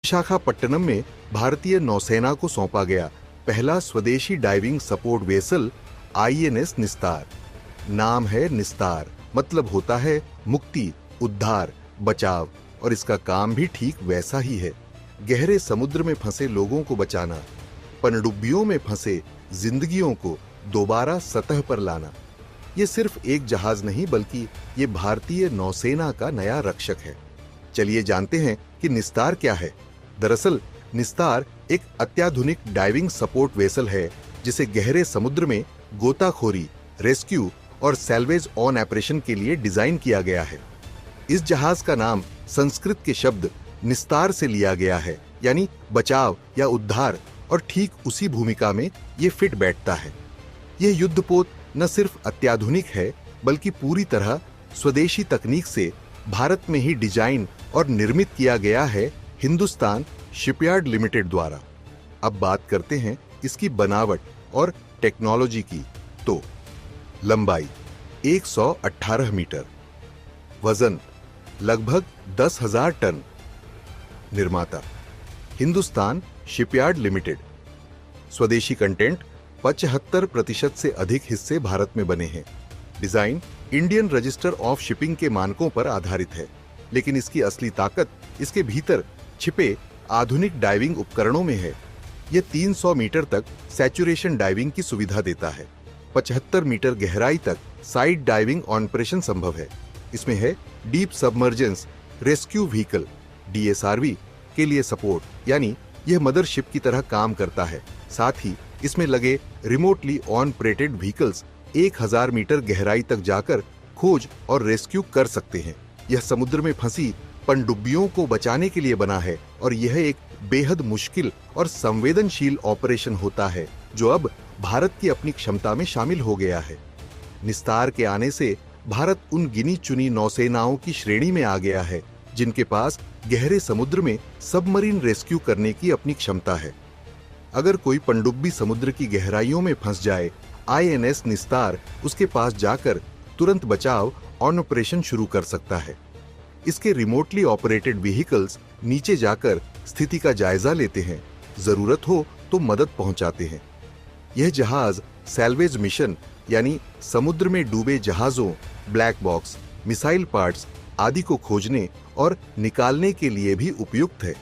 विशाखापट्टनम में भारतीय नौसेना को सौंपा गया पहला स्वदेशी डाइविंग सपोर्ट वेसल आईएनएस निस्तार। नाम है निस्तार, मतलब होता है मुक्ति, उद्धार, बचाव, और इसका काम भी ठीक वैसा ही है। गहरे समुद्र में फंसे लोगों को बचाना, पनडुब्बियों में फंसे जिंदगियों को दोबारा सतह पर लाना। ये सिर्फ एक जहाज नहीं, बल्कि ये भारतीय नौसेना का नया रक्षक है। चलिए जानते हैं कि निस्तार क्या है। दरअसल निस्तार एक अत्याधुनिक डाइविंग सपोर्ट वेसल है जिसे गहरे समुद्र में गोताखोरी, रेस्क्यू और सैल्वेज ऑन ऑपरेशन के लिए डिजाइन किया गया है। इस जहाज का नाम संस्कृत के शब्द निस्तार से लिया गया है, यानी बचाव या उद्धार, और ठीक उसी भूमिका में ये फिट बैठता है। यह युद्धपोत न सिर्फ अत्याधुनिक है, बल्कि पूरी तरह स्वदेशी तकनीक से भारत में ही डिजाइन और निर्मित किया गया है हिंदुस्तान शिपयार्ड लिमिटेड द्वारा। अब बात करते हैं इसकी बनावट और टेक्नोलॉजी की। तो लंबाई 118 मीटर, वजन लगभग 10,000 टन। निर्माता हिंदुस्तान शिपयार्ड लिमिटेड। स्वदेशी कंटेंट 75% से अधिक हिस्से भारत में बने हैं। Design Indian register of shipping के मानकों पर आधारित है, लेकिन इसकी असली ताकत इसके भीतर छिपे आधुनिक डाइविंग उपकरणों में है। यह 300 मीटर तक सैचुरेशन डाइविंग की सुविधा देता है। 75 मीटर गहराई तक साइड डाइविंग ऑपरेशन संभव है। इसमें है deep submergence rescue vehicle DSRV के लिए सपोर्ट, यानी यह मदरशिप की तरह काम करता है। साथ ही इसमें लगे रिमोटली ऑपरेटेड व्हीकल्स 1000 मीटर गहराई तक जाकर खोज और रेस्क्यू कर सकते हैं। यह समुद्र में फंसी पनडुब्बियों को बचाने के लिए बना है, और यह एक बेहद मुश्किल और संवेदनशील ऑपरेशन होता है जो अब भारत की अपनी क्षमता में शामिल हो गया है। निस्तार के आने से भारत उन गिनी चुनी नौसेनाओं की श्रेणी में आ गया है जिनके पास गहरे समुद्र में सबमरीन रेस्क्यू करने की अपनी क्षमता है। अगर कोई पनडुब्बी समुद्र की गहराइयों में फंस जाए, INS निस्तार उसके पास जाकर तुरंत बचाव ऑन ऑपरेशन शुरू कर सकता है। इसके रिमोटली ऑपरेटेड व्हीकल्स नीचे जाकर स्थिति का जायजा लेते हैं, जरूरत हो तो मदद पहुंचाते हैं। यह जहाज सैल्वेज मिशन, यानी समुद्र में डूबे जहाजों, ब्लैक बॉक्स, मिसाइल पार्ट्स आदि को खोजने और निकालने के लिए भी उपयुक्त है।